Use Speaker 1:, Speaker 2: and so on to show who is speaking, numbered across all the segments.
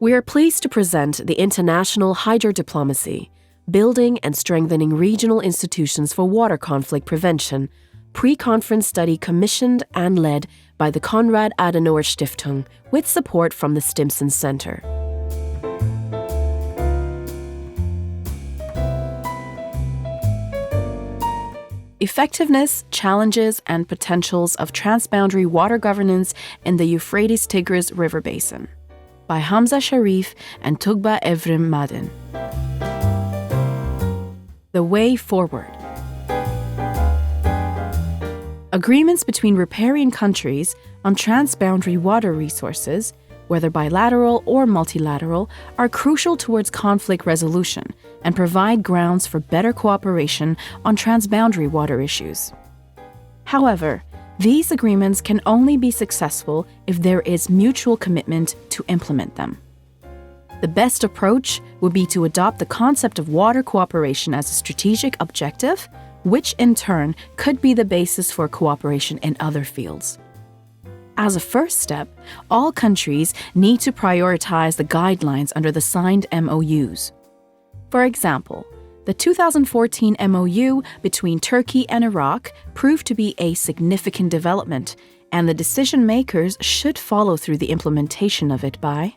Speaker 1: We are pleased to present the International Hydrodiplomacy, Building and Strengthening Regional Institutions for Water Conflict Prevention, pre-conference study commissioned and led by the Konrad Adenauer Stiftung with support from the Stimson Center. Effectiveness, Challenges, and Potentials of Transboundary Water Governance in the Euphrates-Tigris River Basin by Hamza Sharif and Tugba Evrim Madin. The Way Forward. Agreements between riparian countries on transboundary water resources, whether bilateral or multilateral, are crucial towards conflict resolution and provide grounds for better cooperation on transboundary water issues. However, these agreements can only be successful if there is mutual commitment to implement them. The best approach would be to adopt the concept of water cooperation as a strategic objective, which in turn could be the basis for cooperation in other fields. As a first step, all countries need to prioritize the guidelines under the signed MOUs. For example, the 2014 MOU between Turkey and Iraq proved to be a significant development, and the decision makers should follow through the implementation of it by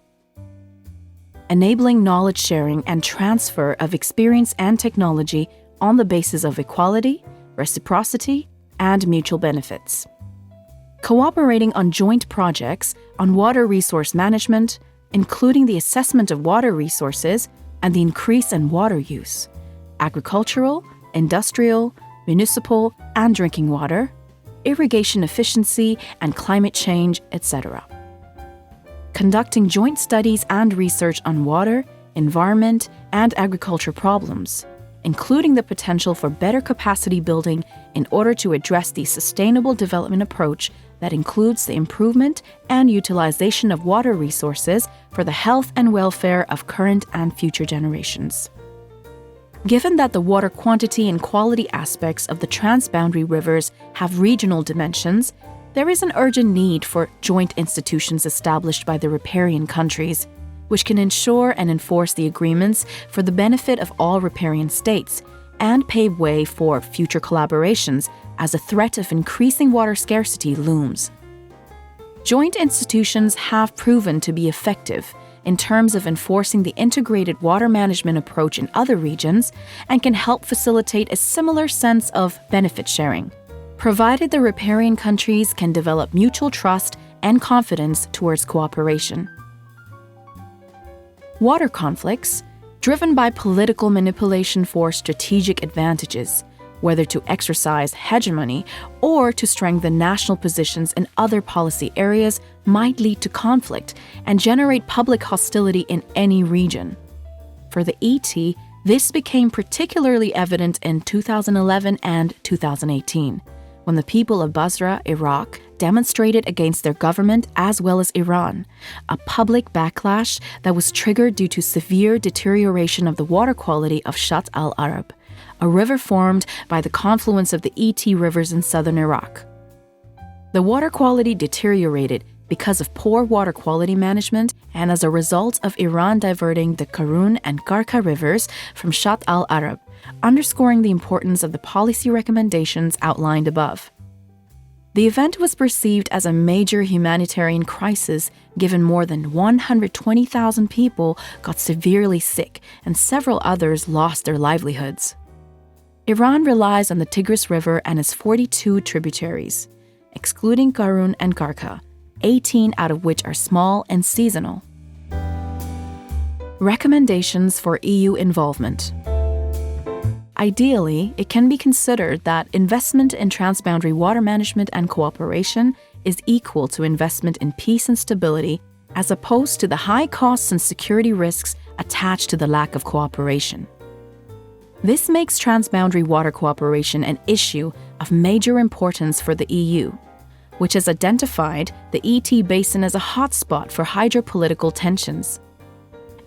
Speaker 1: enabling knowledge sharing and transfer of experience and technology on the basis of equality, reciprocity, and mutual benefits. Cooperating on joint projects on water resource management, including the assessment of water resources and the increase in water use, agricultural, industrial, municipal, and drinking water, irrigation efficiency and climate change, etc. Conducting joint studies and research on water, environment, and agriculture problems, including the potential for better capacity building in order to address the sustainable development approach that includes the improvement and utilization of water resources for the health and welfare of current and future generations. Given that the water quantity and quality aspects of the transboundary rivers have regional dimensions, there is an urgent need for joint institutions established by the riparian countries, which can ensure and enforce the agreements for the benefit of all riparian states and pave way for future collaborations as a threat of increasing water scarcity looms. Joint institutions have proven to be effective in terms of enforcing the integrated water management approach in other regions and can help facilitate a similar sense of benefit sharing, provided the riparian countries can develop mutual trust and confidence towards cooperation. Water conflicts, driven by political manipulation for strategic advantages, whether to exercise hegemony or to strengthen national positions in other policy areas, might lead to conflict and generate public hostility in any region. For the ET, this became particularly evident in 2011 and 2018, when the people of Basra, Iraq, demonstrated against their government as well as Iran, a public backlash that was triggered due to severe deterioration of the water quality of Shatt al-Arab, a river formed by the confluence of the ET rivers in southern Iraq. The water quality deteriorated because of poor water quality management and as a result of Iran diverting the Karun and Karka rivers from Shatt al-Arab, underscoring the importance of the policy recommendations outlined above. The event was perceived as a major humanitarian crisis given more than 120,000 people got severely sick and several others lost their livelihoods. Iran relies on the Tigris River and its 42 tributaries, excluding Karun and Karka, 18 out of which are small and seasonal. Recommendations for EU involvement. Ideally, it can be considered that investment in transboundary water management and cooperation is equal to investment in peace and stability, as opposed to the high costs and security risks attached to the lack of cooperation. This makes transboundary water cooperation an issue of major importance for the EU, which has identified the ET basin as a hotspot for hydropolitical tensions.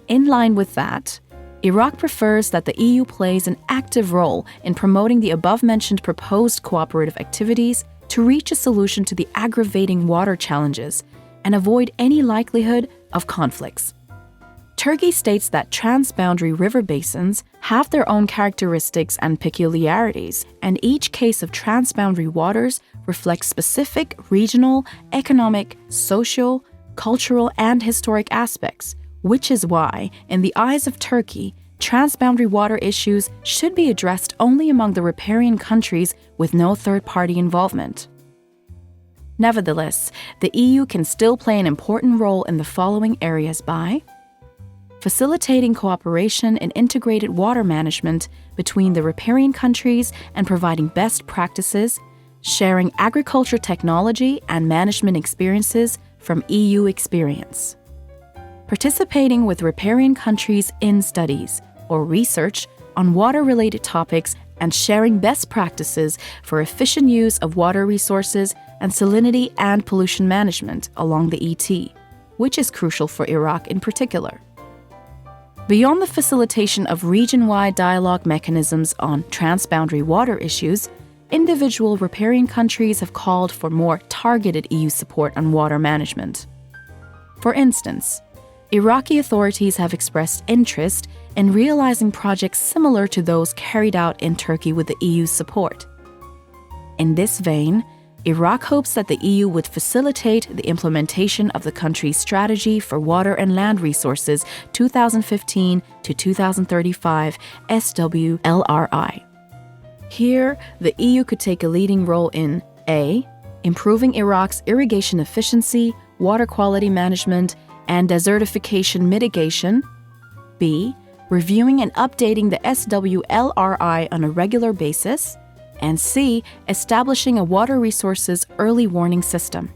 Speaker 1: In line with that, Iraq prefers that the EU plays an active role in promoting the above-mentioned proposed cooperative activities to reach a solution to the aggravating water challenges and avoid any likelihood of conflicts. Turkey states that transboundary river basins have their own characteristics and peculiarities, and each case of transboundary waters reflects specific regional, economic, social, cultural, and historic aspects, which is why, in the eyes of Turkey, transboundary water issues should be addressed only among the riparian countries with no third-party involvement. Nevertheless, the EU can still play an important role in the following areas by facilitating cooperation in integrated water management between the riparian countries and providing best practices, sharing agriculture technology and management experiences from EU experience, participating with riparian countries in studies or research on water-related topics and sharing best practices for efficient use of water resources and salinity and pollution management along the ET, which is crucial for Iraq in particular. Beyond the facilitation of region-wide dialogue mechanisms on transboundary water issues, individual riparian countries have called for more targeted EU support on water management. For instance, Iraqi authorities have expressed interest in realizing projects similar to those carried out in Turkey with the EU's support. In this vein, Iraq hopes that the EU would facilitate the implementation of the country's Strategy for Water and Land Resources 2015 to 2035 SWLRI. Here, the EU could take a leading role in A. Improving Iraq's irrigation efficiency, water quality management, and desertification mitigation. B. Reviewing and updating the SWLRI on a regular basis. And C. Establishing a water resources early warning system.